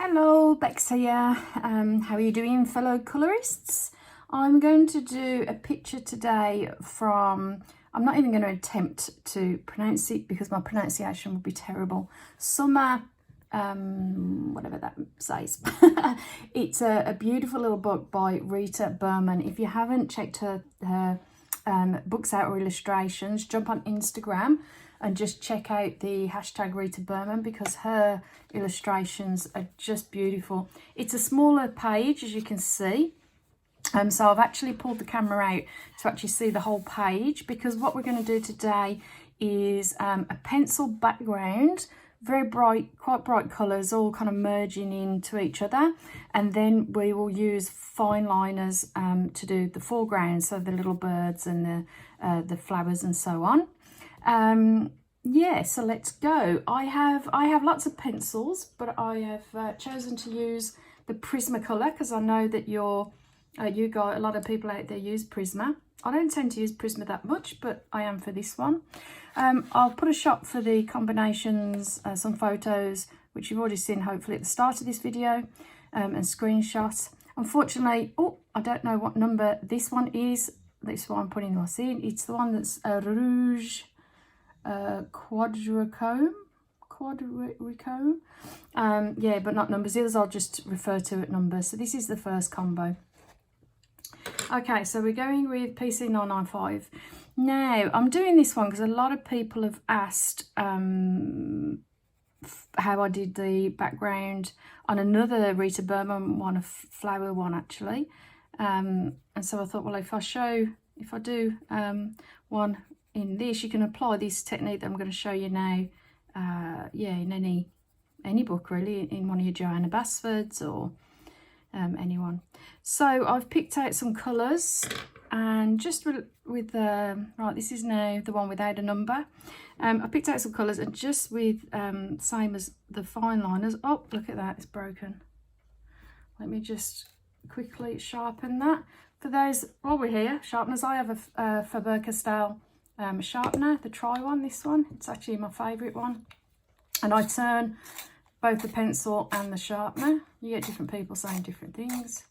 Hello, Bex here. How are you doing, fellow colorists? I'm going to do a picture today from, I'm not even going to attempt to pronounce it because my pronunciation would be terrible. Summer, whatever that says. It's a beautiful little book by Rita Berman. If you haven't checked her books out or illustrations, jump on Instagram and just check out the hashtag Rita Berman because her illustrations are just beautiful. It's a smaller page, as you can see. So I've actually pulled the camera out to actually see the whole page, because what we're going to do today is a pencil background, very bright, quite bright colours, all kind of merging into each other. And then we will use fine liners to do the foreground, so the little birds and the flowers and so on. Yeah, so let's go. I have lots of pencils, but I have chosen to use the Prismacolour because I know that you got a lot of people out there use Prisma. I don't tend to use Prisma that much, but I am for this one. I'll put a shot for the combinations, some photos, which you've already seen hopefully at the start of this video, and screenshots. Unfortunately, I don't know what number this one is. This one I'm putting my scene. It's the one that's Rouge quadricome. Yeah, but not numbers. The others I'll just refer to at numbers. So this is the first combo. Okay, so we're going with PC995. Now, I'm doing this one because a lot of people have asked how I did the background on another Rita Berman one, a flower one actually. And so I thought, well, if I do one in this, you can apply this technique that I'm going to show you now, yeah, in any book really, in one of your Joanna Basfords or anyone. So I've picked out some colours, and just with right, this is now the one without a number. I picked out some colours, and just with same as the fine liners. Oh, look at that, it's broken. Let me just quickly sharpen that. For those, while we're here, sharpeners, I have a Faber-Castell sharpener, the Tri one, this one. It's actually my favourite one. And I turn both the pencil and the sharpener. You get different people saying different things.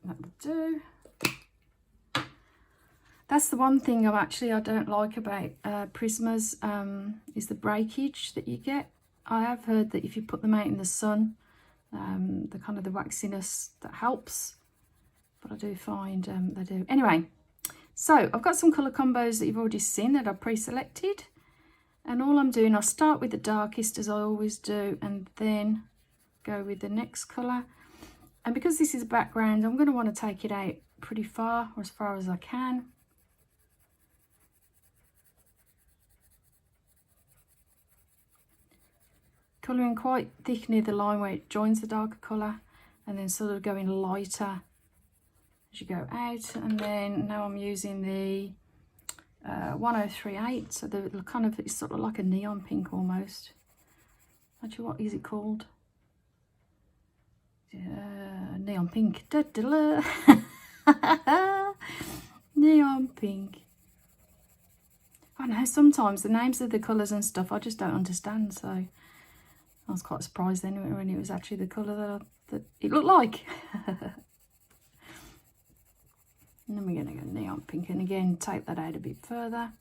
That will do. That's the one thing I don't like about Prismas, is the breakage that you get. I have heard that if you put them out in the sun, the kind of the waxiness, that helps. But I do find they do. Anyway, so I've got some colour combos that you've already seen that I've pre-selected. And all I'm doing, I'll start with the darkest as I always do, and then go with the next colour. And because this is a background, I'm going to want to take it out pretty far, or as far as I can. Colouring quite thick near the line where it joins the darker colour, and then sort of going lighter as you go out. And then now I'm using the 1038, so the kind of, it's sort of like a neon pink almost. Actually, what is it called? Neon pink. Da -da -da. Neon pink. I know sometimes the names of the colours and stuff I just don't understand, so I was quite surprised then when it was actually the colour that it looked like. And then we're going to go neon pink, and again take that out a bit further.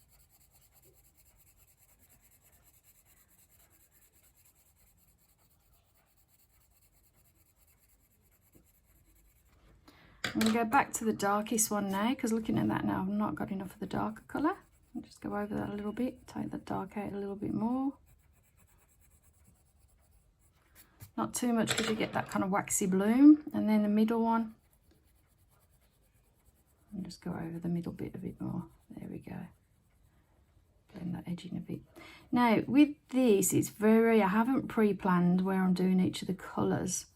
I'm going to go back to the darkest one now, because looking at that now I've not got enough of the darker colour. I'll just go over that a little bit, take the dark out a little bit more. Not too much because you get that kind of waxy bloom. And then the middle one, and just go over the middle bit a bit more. There we go. Blend that edge in a bit. Now with this, it's I haven't pre-planned where I'm doing each of the colours.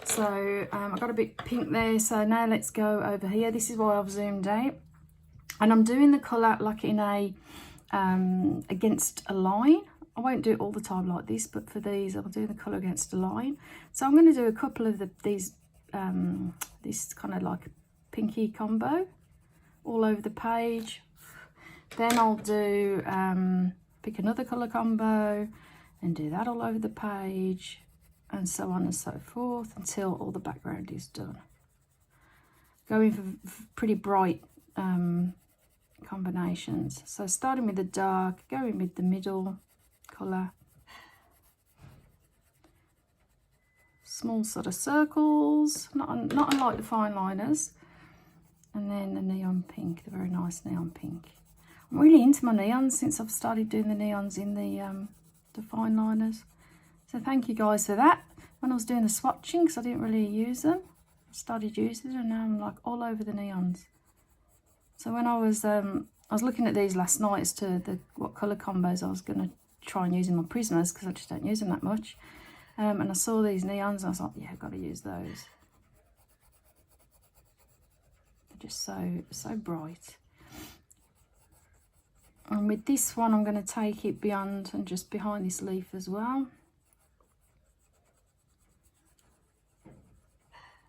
So I've got a bit pink there, so now let's go over here. This is why I've zoomed out. And I'm doing the colour like in a, against a line. I won't do it all the time like this, but for these I'll do the colour against a line. So I'm going to do a couple of these this kind of like pinky combo all over the page. Then I'll do pick another colour combo and do that all over the page, and so on and so forth until all the background is done. Going for pretty bright combinations. So starting with the dark, going with the middle colour, small sort of circles, not unlike the fine liners, and then the neon pink, the very nice neon pink. I'm really into my neons since I've started doing the neons in the fine liners. So thank you guys for that. When I was doing the swatching, because I didn't really use them, I started using them, and now I'm like all over the neons. So when I was looking at these last night as to what colour combos I was going to try and use in my Prismas, because I just don't use them that much. And I saw these neons and I was like, yeah, I've got to use those. They're just so bright. And with this one, I'm going to take it beyond and just behind this leaf as well.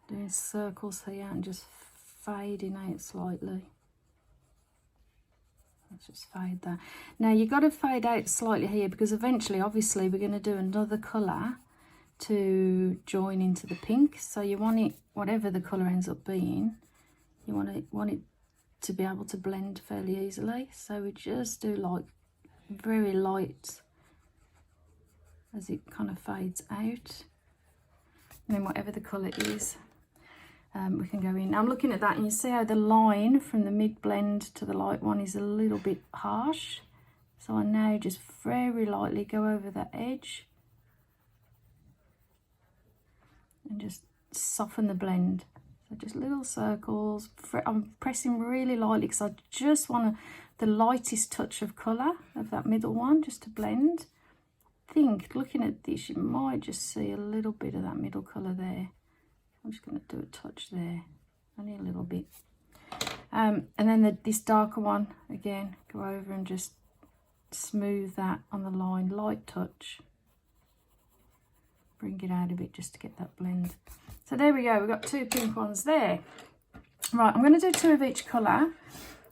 Doing circles here and just fading out slightly. Let's just fade that. Now you've got to fade out slightly here because eventually, obviously, we're going to do another colour to join into the pink. So you want it, whatever the colour ends up being, you want it to be able to blend fairly easily. So we just do like very light as it kind of fades out. And then whatever the colour is, we can go in. Now I'm looking at that and you see how the line from the mid blend to the light one is a little bit harsh. So I now just very lightly go over that edge and just soften the blend. So just little circles. I'm pressing really lightly because I just want the lightest touch of colour of that middle one just to blend. Looking at this, you might just see a little bit of that middle colour there. I'm just going to do a touch there, only a little bit. And then this darker one, again, go over and just smooth that on the line, light touch. Bring it out a bit just to get that blend. So there we go, we've got two pink ones there. Right, I'm going to do two of each colour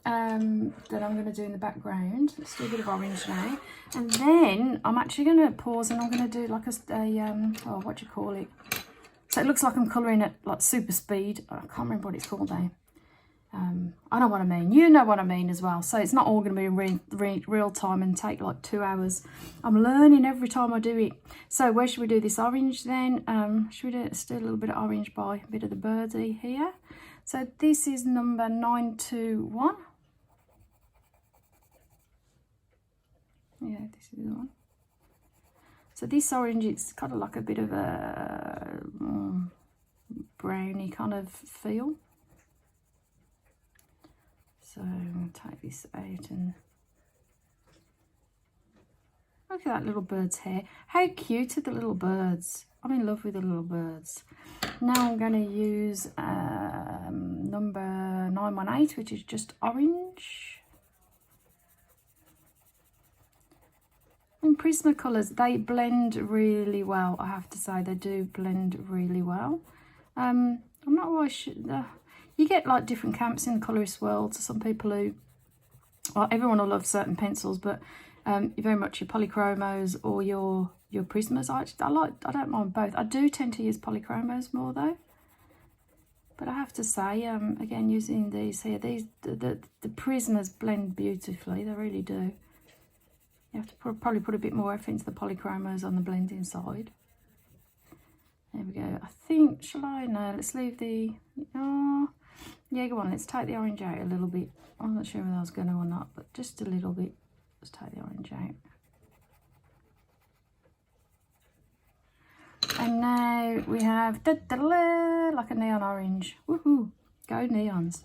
that I'm going to do in the background. Let's do a bit of orange now. And then I'm actually going to pause and I'm going to do like oh, what do you call it? So it looks like I'm colouring at like super speed. I can't remember what it's called now. I know what I mean. You know what I mean as well. So it's not all going to be in real time and take like 2 hours. I'm learning every time I do it. So where should we do this orange then? Should we do a little bit of orange by a bit of the birdie here? So this is number 921. Yeah, this is the one. So this orange, it's kind of like a bit of a browny kind of feel. So I'm going to take this out and look at that little bird's hair. How cute are the little birds? I'm in love with the little birds. Now I'm going to use number 918, which is just orange. And Prismacolours, they blend really well, I have to say. They do blend really well. I'm not why you get like different camps in the colourist world. Some people who, well, everyone will love certain pencils, but you're very much your polychromos or your Prismas. I don't mind both. I do tend to use polychromos more though. But I have to say, again, using these here, the Prismas blend beautifully. They really do. You have to probably put a bit more effort into the polychromos on the blending side. There we go. I think, shall I? No, let's leave the... Oh, yeah, go on. Let's take the orange out a little bit. I'm not sure whether I was going to or not, but just a little bit. Let's take the orange out. And now we have like a neon orange. Woohoo! Go neons.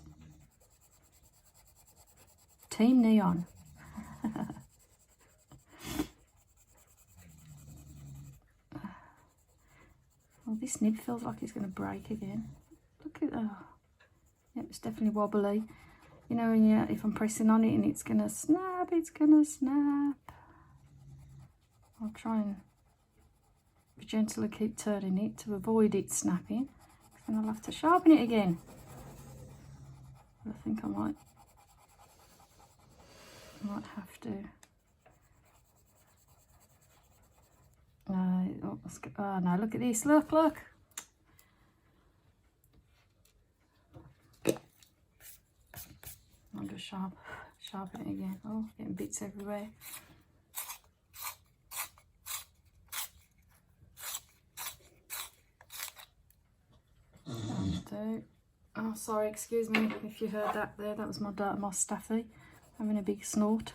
Team Neon. Oh, this nib feels like it's going to break again. Look at that. Oh. Yep, it's definitely wobbly. You know, if I'm pressing on it and it's going to snap, it's going to snap. I'll try and be gentle and keep turning it to avoid it snapping. Then I'll have to sharpen it again. But I think I might have to. Oh no, look at this, look. I'll just sharpen it again. Oh, getting bits everywhere. Oh, sorry, excuse me if you heard that there. That was my dark moss staffy having a big snort.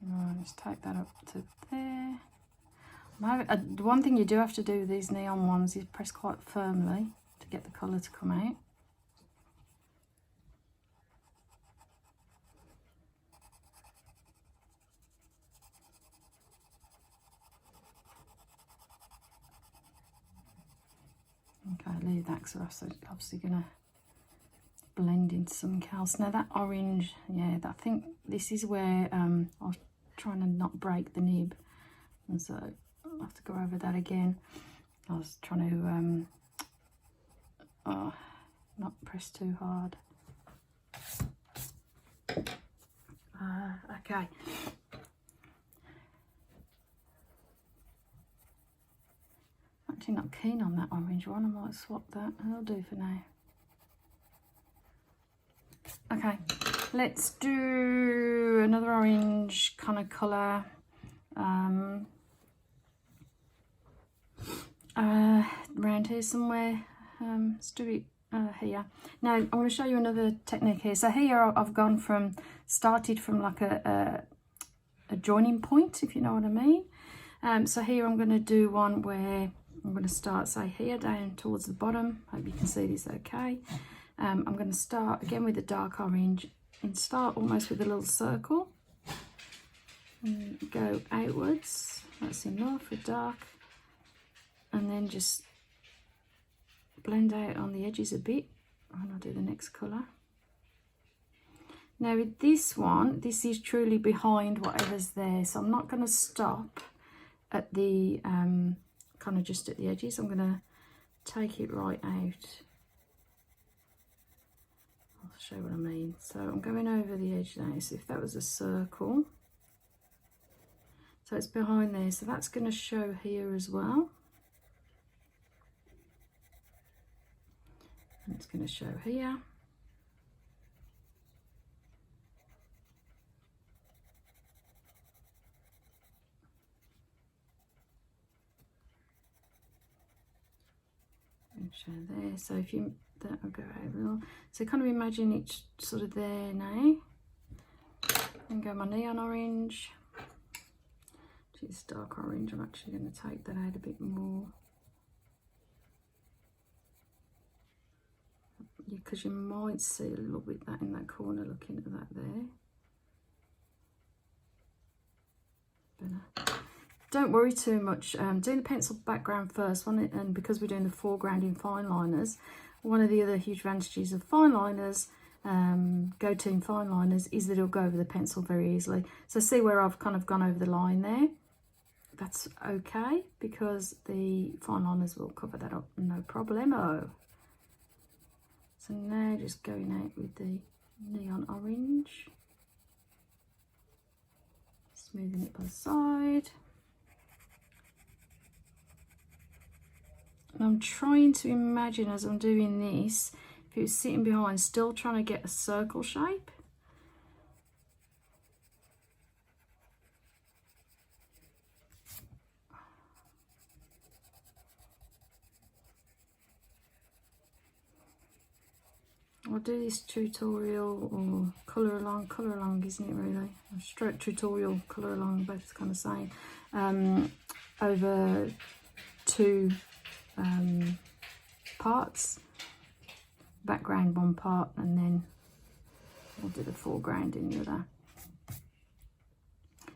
Right, just take that up to there. The one thing you do have to do with these neon ones is press quite firmly to get the colour to come out. Okay, leave that because I'm obviously going to blend into something else. Now that orange, yeah, I think this is where I was trying to not break the nib, and so I'll have to go over that again. I was trying to not press too hard. Okay. Actually not keen on that orange one. I might swap that. That'll do for now. Okay, let's do another orange kind of colour. Around here somewhere. Let's do it here. Now I want to show you another technique here. So here I've started from like a joining point, if you know what I mean. So here I'm going to do one where I'm going to start, say here, down towards the bottom. Hope you can see this okay. I'm going to start again with the dark orange and start almost with a little circle and go outwards. That's enough for dark, and then just blend out on the edges a bit, and I'll do the next colour. Now with this one, this is truly behind whatever's there, so I'm not going to stop at the kind of just at the edges. I'm going to take it right out. I'll show what I mean. So I'm going over the edge now. So if that was a circle, so it's behind there, so that's going to show here as well. And it's going to show here. And show there. So if you that will go over. So kind of imagine it's sort of there now. And go my neon orange. It's dark orange. I'm actually going to take that out a bit more. Because you might see a little bit that in that corner, looking at that there. But, don't worry too much. Doing the pencil background first, and because we're doing the foreground in fine liners, one of the other huge advantages of fine liners, Go Team fine liners, is that it'll go over the pencil very easily. So see where I've kind of gone over the line there? That's okay, because the fine liners will cover that up, no problemo. So now just going out with the neon orange, smoothing it by the side. And I'm trying to imagine as I'm doing this, if it was sitting behind, still trying to get a circle shape. I'll do this tutorial or colour along, isn't it really? A stroke tutorial, colour along, both kind of same, over two parts, background one part, and then I'll do the foreground in the other.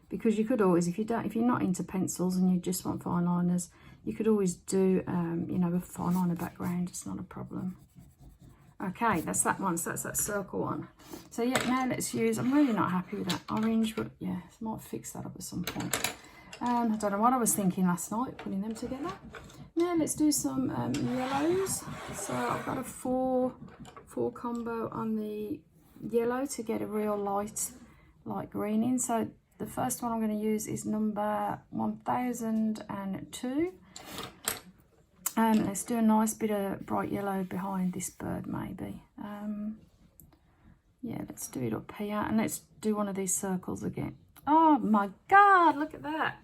Because you could always, if you're not into pencils and you just want fine liners, you could always do you know, a fine liner background. It's not a problem. Okay, that's that one. So that's that circle one. So yeah, now let's use, I'm really not happy with that orange, but yeah, I might fix that up at some point. I don't know what I was thinking last night, putting them together. Now let's do some yellows. So I've got a four combo on the yellow to get a real light green in. So the first one I'm going to use is number 1002. Let's do a nice bit of bright yellow behind this bird maybe. Yeah, let's do it up here, and let's do one of these circles again. Oh my God, look at that.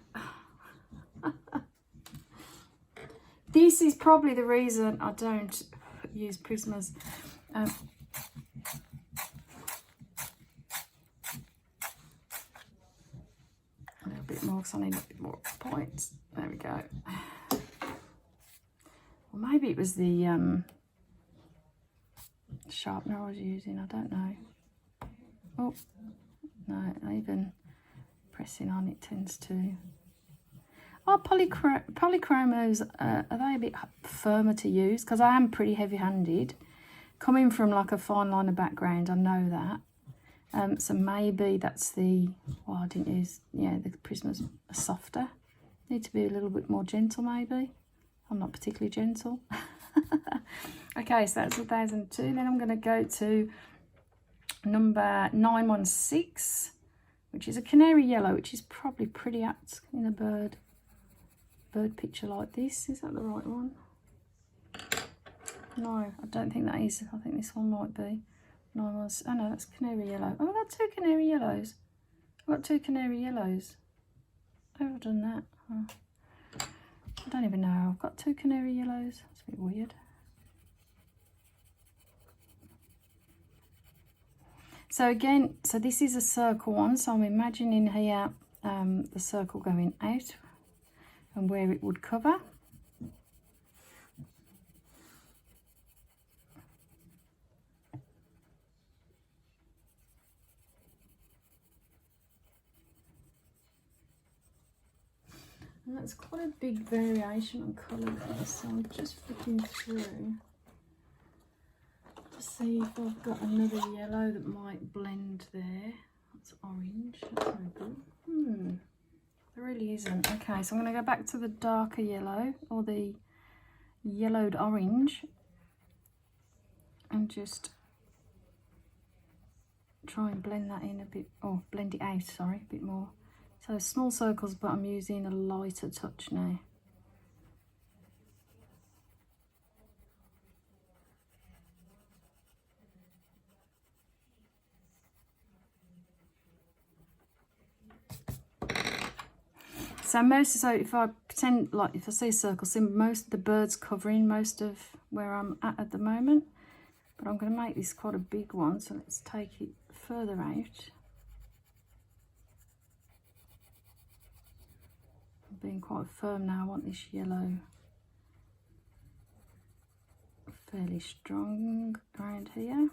This is probably the reason I don't use Prismas. A little bit more because I need a bit more points. There we go. Or maybe it was the sharpener I was using, I don't know. Oh, no, even pressing on it tends to... Oh, polychromos, are they a bit firmer to use? Because I am pretty heavy-handed. Coming from like a fine liner background, I know that. So maybe that's the... Well, I didn't use... Yeah, the Prismas are softer. Need to be a little bit more gentle, maybe. I'm not particularly gentle. Okay, so that's 1002. Then I'm going to go to number 916, which is a canary yellow, which is probably pretty apt in a bird picture like this. Is that the right one? No, I don't think that is. I think this one might be. Oh no, that's canary yellow. Oh, I've got two canary yellows. I've got two canary yellows. How have I done that? Oh. I don't even know how I've got two canary yellows. It's a bit weird. So again, so this is a circle one, so I'm imagining here the circle going out and where it would cover. And that's quite a big variation on colour there, so I'm just flicking through to see if I've got another yellow that might blend there. That's orange, that's very good. There really isn't. Okay, so I'm going to go back to the darker yellow, or the yellowed orange, and just try and blend that in a bit, or blend it out, sorry, a bit more. So small circles, but I'm using a lighter touch now. So if I pretend, like if I see a circle, see most of the birds covering most of where I'm at the moment. But I'm going to make this quite a big one, so let's take it further out. I'm being quite firm now. I want this yellow fairly strong around here.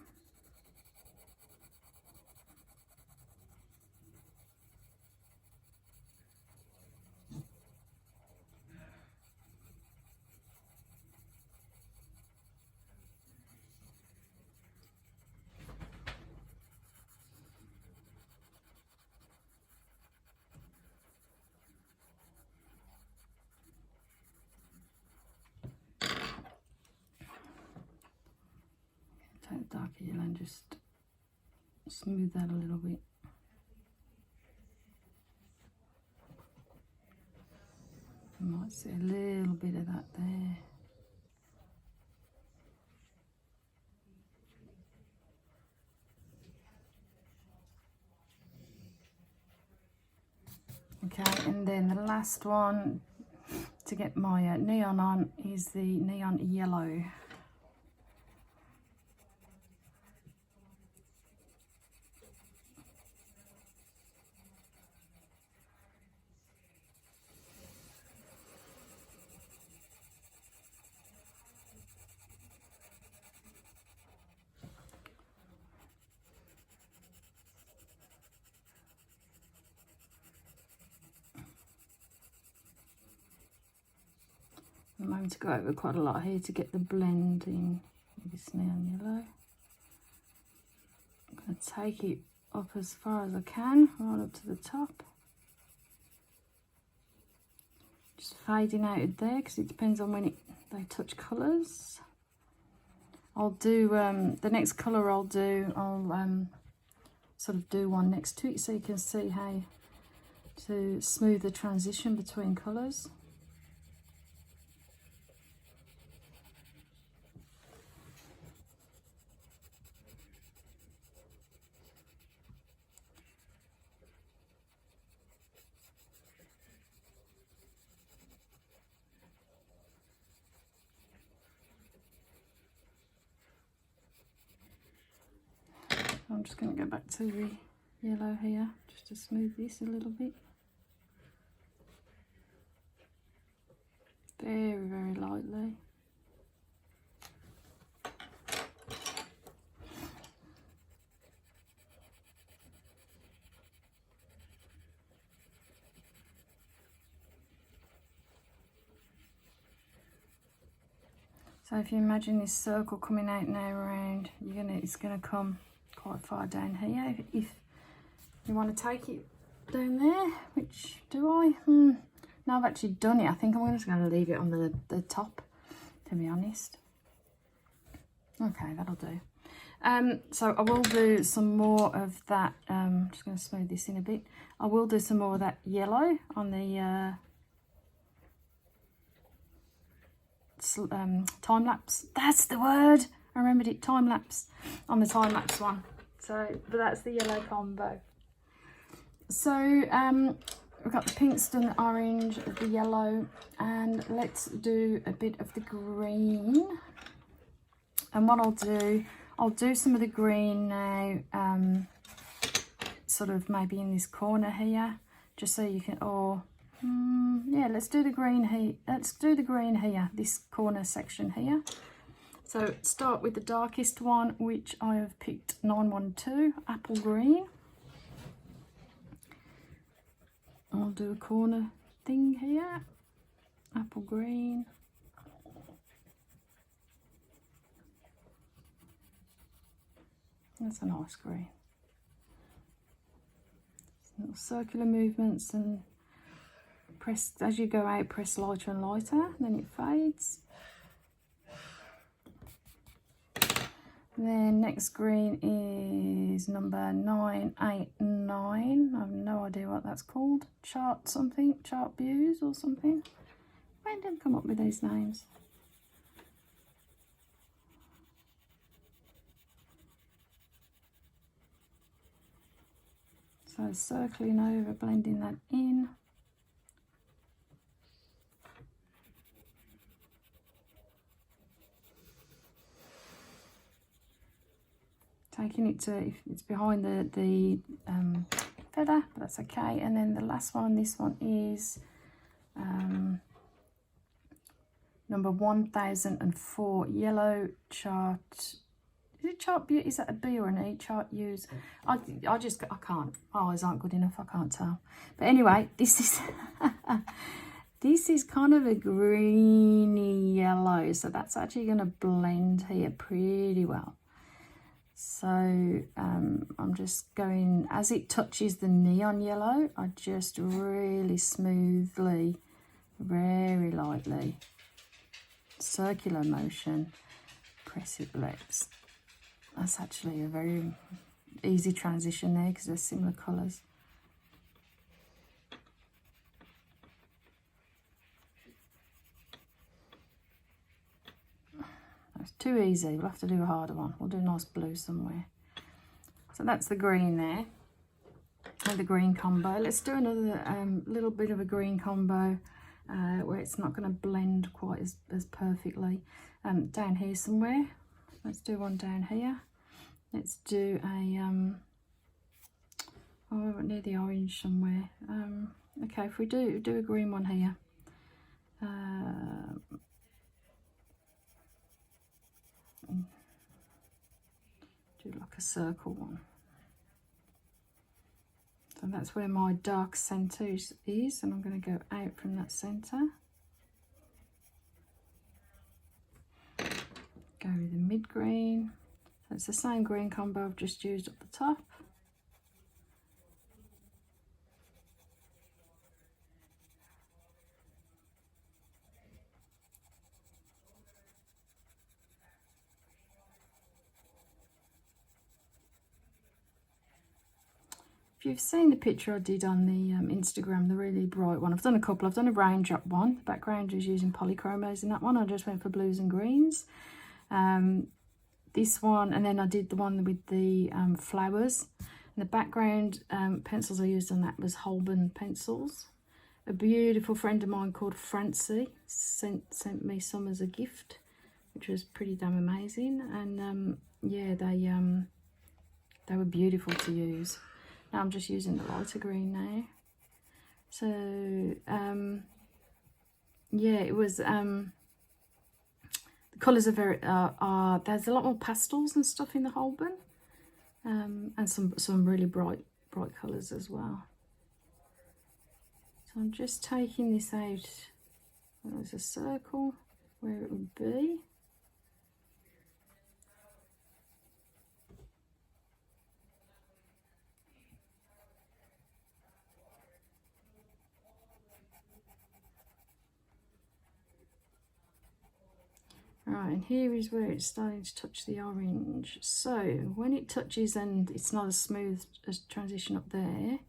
Take the darker yellow and just smooth that a little bit. You might see a little bit of that there. Okay, and then the last one to get my neon on is the neon yellow. I'm going to go over quite a lot here to get the blend in with this neon yellow. and take it up as far as I can, right up to the top. Just fading out of there because it depends on when they touch colours. I'll do the next colour I'll sort of do one next to it so you can see how to smooth the transition between colours. I'm just going to go back to the yellow here just to smooth this a little bit. Very, very lightly. So if you imagine this circle coming out now around, it's gonna come quite far down here. If you want to take it down there, which do I? Now I've actually done it. I think I'm just going to leave it on the top, to be honest. Okay, that'll do. So I will do some more of that. I'm just going to smooth this in a bit. I will do some more of that yellow on the time lapse. That's the word. I remembered it. Time lapse on the time lapse one. So, but that's the yellow combo. So we've got the pinks done, the orange, the yellow, and let's do a bit of the green. And what I'll do some of the green now, sort of maybe in this corner here, just so you can, yeah, let's do the green here. Let's do the green here, this corner section here. So start with the darkest one, which I have picked 912, apple green. I'll do a corner thing here, apple green. That's a nice green. Little circular movements, and press as you go out, press lighter and lighter, and then it fades. Then next green is number 989. I have no idea what that's called. Chart something, chart views or something. When did I come up with these names? So circling over, blending that in. Taking it to, it's behind the feather, but that's okay. And then the last one, this one is number 1004, yellow chart. Is it chart beauty? Is that a B or an E? Chart use. I can't. My eyes aren't good enough. I can't tell. But anyway, this is this is kind of a greeny yellow, so that's actually going to blend here pretty well. So I'm just going, as it touches the neon yellow, I just really smoothly, very lightly, circular motion, press it. That's actually a very easy transition there because they're similar colours. It's too easy. We'll have to do a harder one. We'll do a nice blue somewhere. So that's the green there, and the green combo. Let's do another little bit of a green combo where it's not going to blend quite as perfectly. Down here somewhere. Let's do one down here. Let's do a near the orange somewhere. Okay, if we do a green one here. Do like a circle one. So that's where my dark centre is, and I'm going to go out from that centre. Go with the mid green. So it's the same green combo I've just used at the top. If you've seen the picture I did on the Instagram, the really bright one, I've done a couple. I've done a raindrop one. The background is using polychromos in that one. I just went for blues and greens. This one, and then I did the one with the flowers. And the background pencils I used on that was Holbein pencils. A beautiful friend of mine called Francie sent me some as a gift, which was pretty damn amazing. And yeah, they were beautiful to use. Now I'm just using the lighter green now. So yeah, it was the colours are very there's a lot more pastels and stuff in the Holbein, and some really bright colours as well. So I'm just taking this out. There's a circle where it would be. Right, and here is where it's starting to touch the orange. So when it touches and it's not as smooth as transition up there,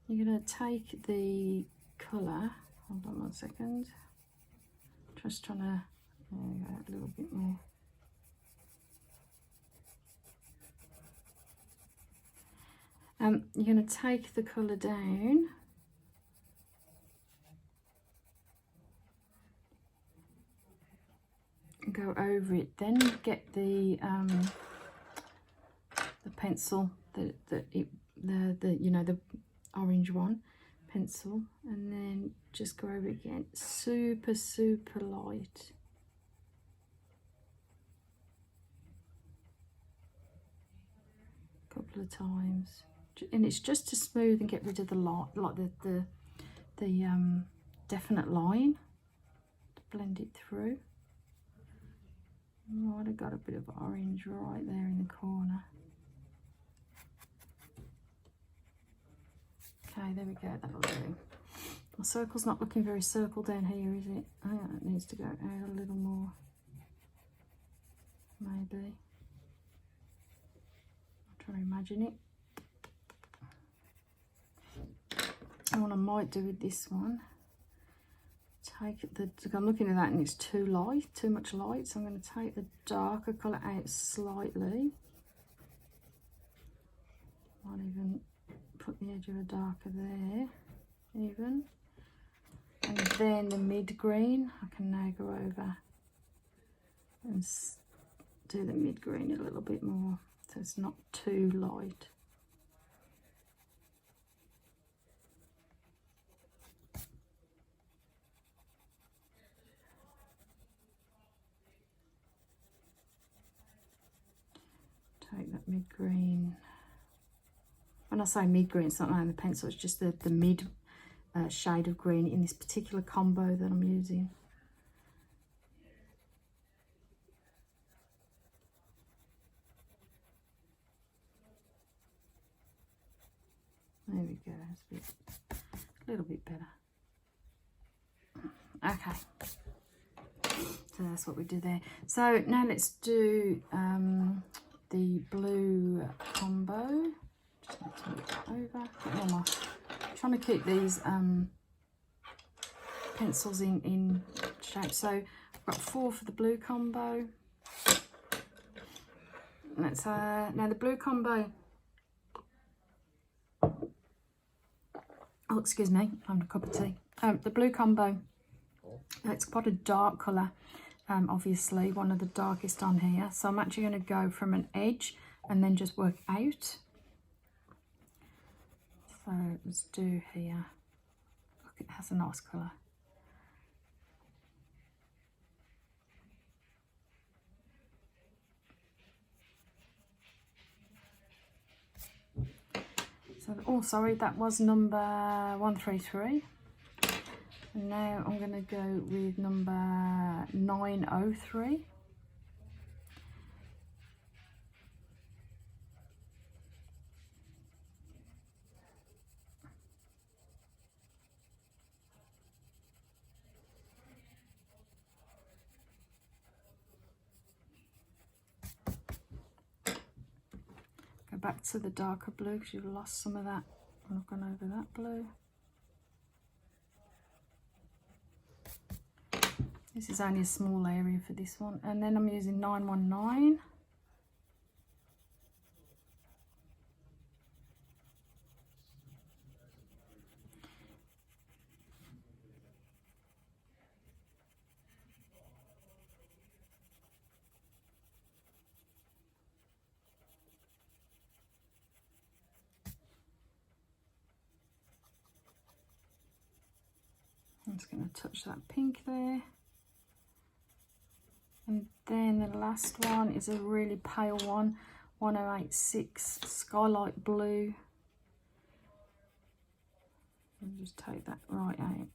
you're going to take the colour, hold on 1 second, just trying to, there we go, a little bit more. You're going to take the colour down. Go over it, then get the pencil, the you know, the orange one pencil, and then just go over it again, super light. A couple of times, and it's just to smooth and get rid of the light, like the definite line, to blend it through. Might have got a bit of orange right there in the corner. Okay, there we go, that'll do. My circle's not looking very circle down here, is it? I think that needs to go out a little more. Maybe. I'll try to imagine it. And what I might do with this one, take I'm looking at that and it's too light, too much light, so I'm going to take the darker colour out slightly. Might even put the edge of a darker there, even. And then the mid green, I can now go over and do the mid green a little bit more, so it's not too light. Take that mid green. When I say mid green, it's not like the pencil, it's just the mid shade of green in this particular combo that I'm using. There we go, it's a little bit better. Okay, so that's what we do there. So now let's do the blue combo. Just need to move that over. I'm trying to keep these pencils in shape. So I've got 4 for the blue combo. Let's now the blue combo. Oh, excuse me, I'm having a cup of tea. The blue combo. It's quite a dark colour. Obviously one of the darkest on here, so I'm actually going to go from an edge and then just work out. So let's do here, look, it has a nice colour. So, oh sorry, that was number 133. And now I'm going to go with number 903. back to the darker blue because you've lost some of that when I've gone over that blue. This is only a small area for this one. And then I'm using 919. I'm just going to touch that pink there. And then the last one is a really pale one, 1086 Skylight Blue. I'll just take that right out.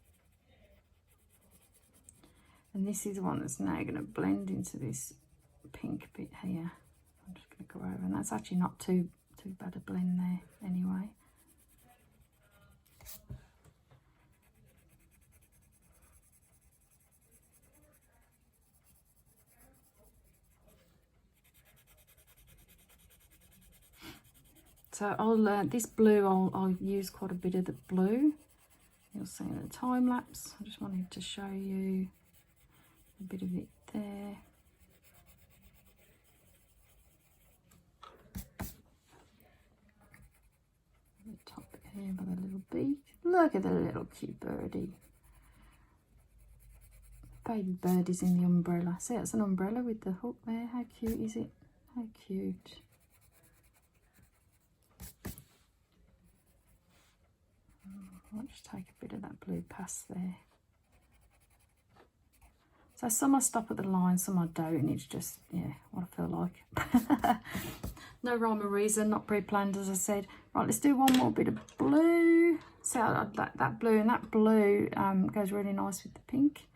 And this is the one that's now going to blend into this pink bit here. I'm just going to go over, and that's actually not too bad a blend there anyway. So I'll this blue, I'll use quite a bit of the blue. You'll see in the time lapse. I just wanted to show you a bit of it there. The top here by the little beak. Look at the little cute birdie. Baby birdie's in the umbrella. See, it's an umbrella with the hook there. How cute is it? How cute. I'll just take a bit of that blue past there. So some I stop at the line, some I don't, and it's just, yeah, what I feel like. No rhyme or reason, not pre-planned, as I said. Right, let's do one more bit of blue. So I'd like that blue, and that blue goes really nice with the pink.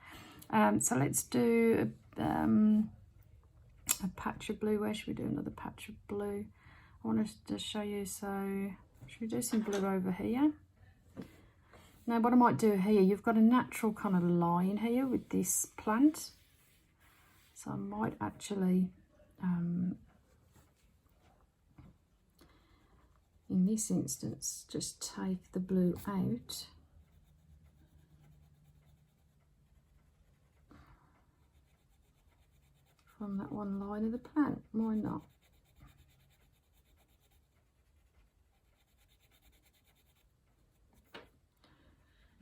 So let's do a patch of blue. Where should we do another patch of blue? I want to show you, so should we do some blue over here? Now what I might do here, you've got a natural kind of line here with this plant. So I might actually, in this instance, just take the blue out. From that one line of the plant, why not?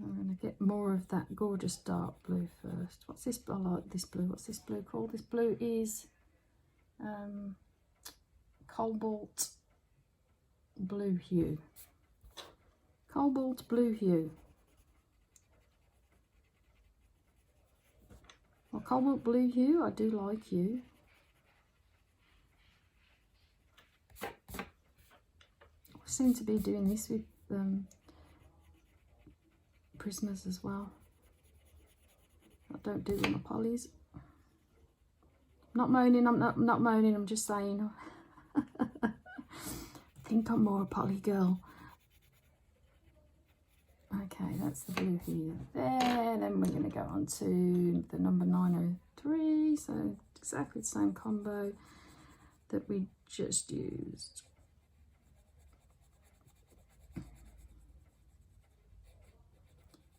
I'm going to get more of that gorgeous dark blue first. What's this? I like this blue. What's this blue called? This blue is Cobalt Blue Hue. Cobalt Blue Hue. Well, Cobalt Blue Hue, I do like you. I seem to be doing this with Prismas as well. I don't do them with polys. Not moaning, I'm not moaning, I'm just saying. I think I'm more a poly girl. Okay, that's the blue here. There, then we're going to go on to the number 903. So exactly the same combo that we just used.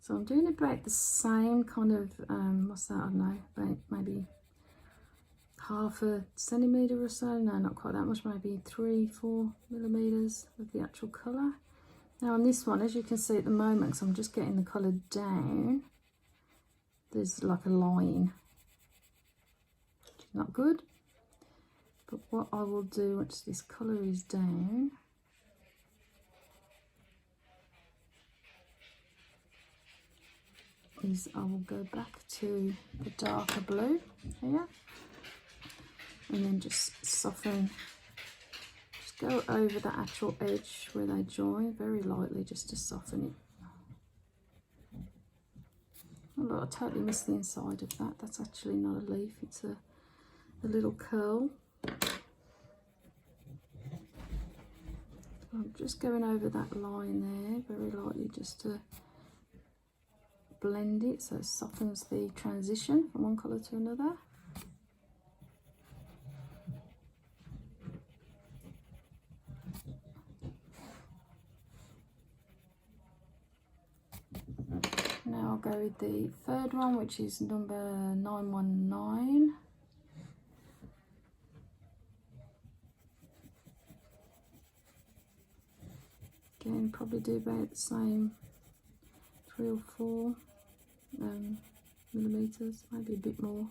So I'm doing about the same kind of, what's that, I don't know, about maybe half a centimetre or so. No, not quite that much, maybe 3-4 millimetres of the actual colour. Now on this one, as you can see at the moment, because I'm just getting the colour down, there's like a line, which is not good. But what I will do once this colour is down, is I will go back to the darker blue here, and then just soften, just go over the actual edge where they join very lightly, just to soften it. Oh look, I totally missed the inside of that. That's actually not a leaf, it's a little curl. I'm just going over that line there very lightly, just to blend it so it softens the transition from one colour to another. Now I'll go with the third one, which is number 919. Again, probably do about the same 3 or 4 millimeters, maybe a bit more.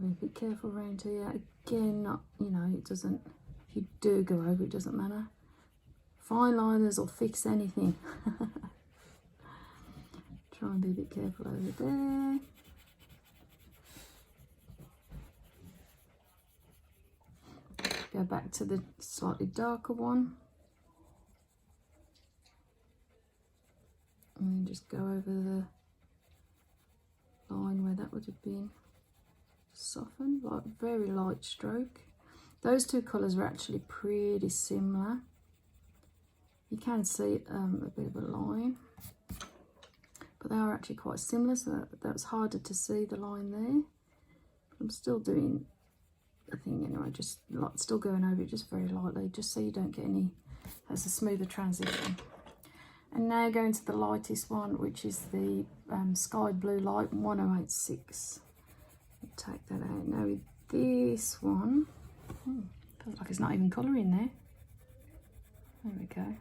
Be a bit careful around here. Again, not, you know, it doesn't, if you do go over, it doesn't matter. Fine liners will fix anything. Try and be a bit careful over there. Go back to the slightly darker one. And then just go over the line where that would have been. Soften, like very light stroke. Those two colours are actually pretty similar. You can see a bit of a line, but they are actually quite similar, so that's harder to see the line there. I'm still doing the thing anyway, just like still going over it just very lightly, just so you don't get any, has a smoother transition. And now going to the lightest one, which is the Sky Blue Light 1086. Take that out. Now with this one, feels like it's not even colour in there. There we go.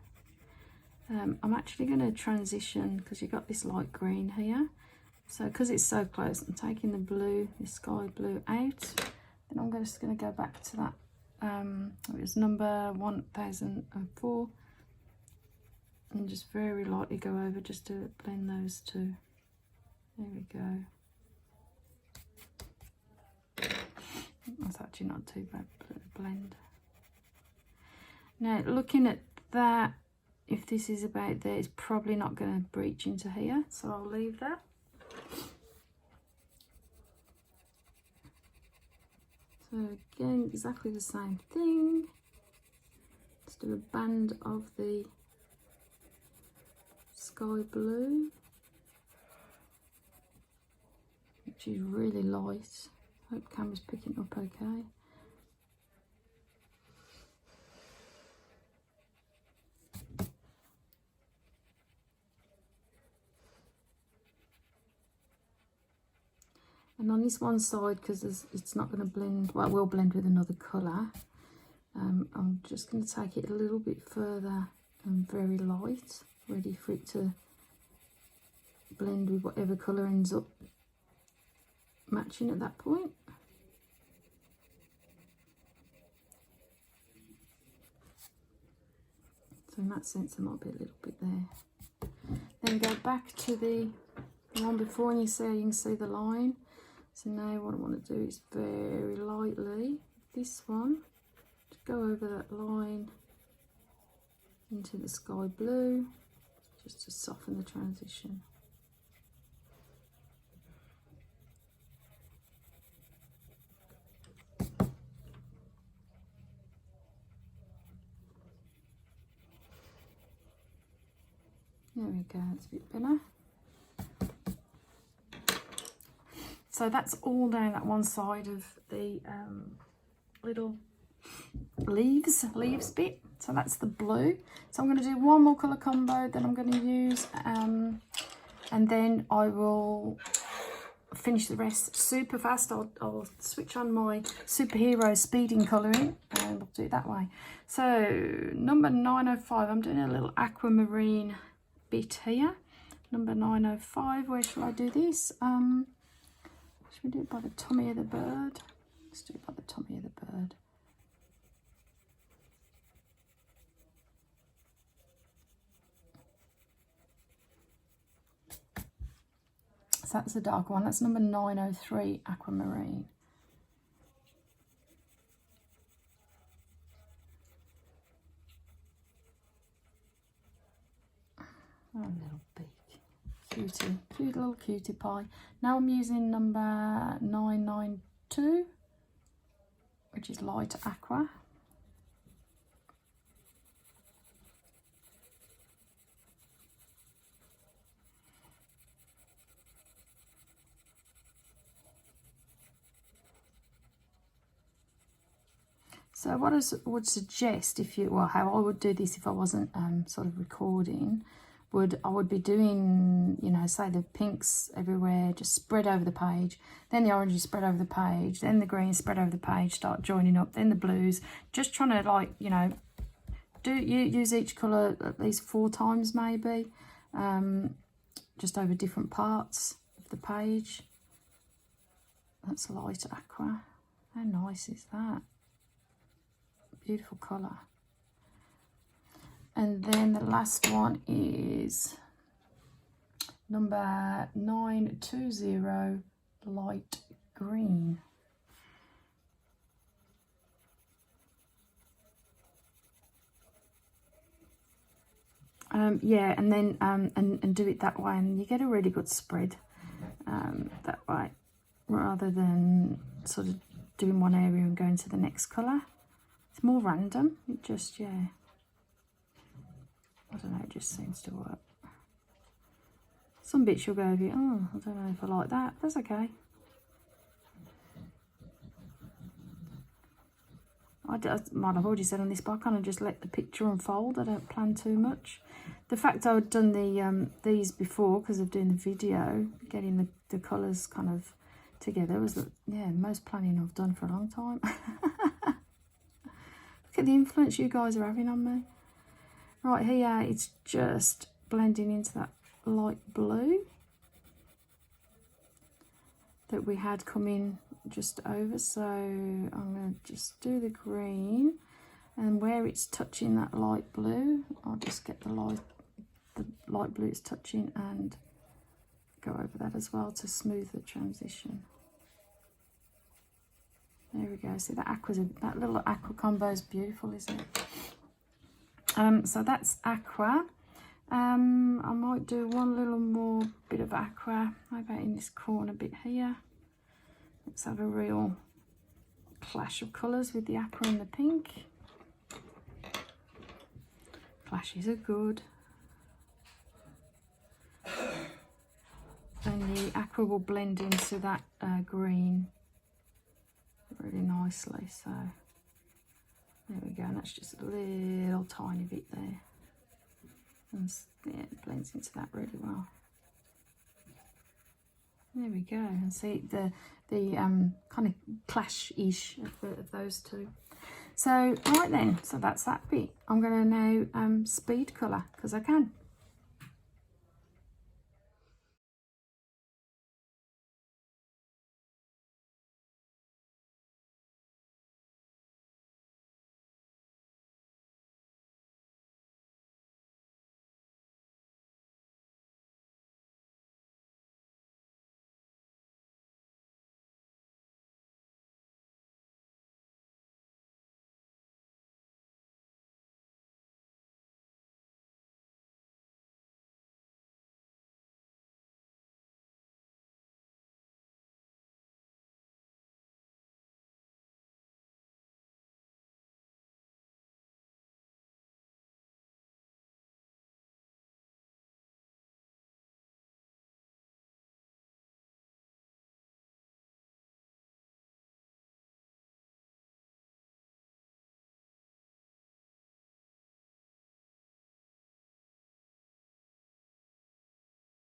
I'm actually going to transition, because you've got this light green here. So because it's so close, I'm taking the blue, the sky blue out. Then I'm just going to go back to that, it was number 1004. And just very lightly go over just to blend those two. There we go. That's actually not too bad blend. Now looking at that, if this is about there, it's probably not going to breach into here, so I'll leave that. So again, exactly the same thing. Let's do a band of the sky blue, which is really light. Hope camera's picking up okay. And on this one side, because it's not going to blend, well, it will blend with another colour. I'm just going to take it a little bit further and very light, ready for it to blend with whatever colour ends up matching at that point. So in that sense, there might be a little bit there. Then go back to the one before, and you can see the line. So now what I want to do is very lightly, this one, to go over that line into the sky blue, just to soften the transition. There we go, it's a bit better. So that's all down that one side of the little leaves bit. So that's the blue. So I'm going to do one more colour combo, then I'm going to use, and then I will finish the rest super fast. I'll switch on my superhero speeding colouring and we'll do it that way. So number 905, I'm doing a little aquamarine bit here. Number 905, where shall I do this? Should we do it by the tummy of the bird? Let's do it by the tummy of the bird. So that's the dark one. That's number 903, aquamarine. Oh, little beak. Cutie, cute little cutie pie. Now I'm using number 992, which is light aqua. So what I would suggest, if you, well, how I would do this if I wasn't sort of recording, I would be doing, you know, say the pinks everywhere, just spread over the page, then the oranges spread over the page, then the greens spread over the page, start joining up, then the blues, just trying to, like, you know, use each colour at least 4 times maybe, just over different parts of the page. That's light aqua. How nice is that? Beautiful colour. And then the last one is number 920, light green. Yeah, and then and do it that way, and you get a really good spread that way, rather than sort of doing one area and going to the next colour. It's more random. It just, yeah, I don't know, it just seems to work. Some bits you'll go, oh, I don't know if I like that. That's okay. I've already said on this, but I kind of just let the picture unfold. I don't plan too much. The fact I'd done the these before, because of doing the video, getting the colours kind of together, was the, yeah, most planning I've done for a long time. Look at the influence you guys are having on me. Right here, it's just blending into that light blue that we had coming just over. So I'm going to just do the green, and where it's touching that light blue, I'll just get the light blue it's touching and go over that as well to smooth the transition. There we go. See, that little aqua combo is beautiful, isn't it? So that's aqua. I might do one little more bit of aqua. How about in this corner bit here? Let's have a real clash of colours with the aqua and the pink. Clashes are good. And the aqua will blend into that green really nicely. So there we go, and that's just a little tiny bit there. And yeah, it blends into that really well. There we go, and see the kind of clash-ish of those two. So right then, so that's that bit. I'm going to now speed colour, because I can.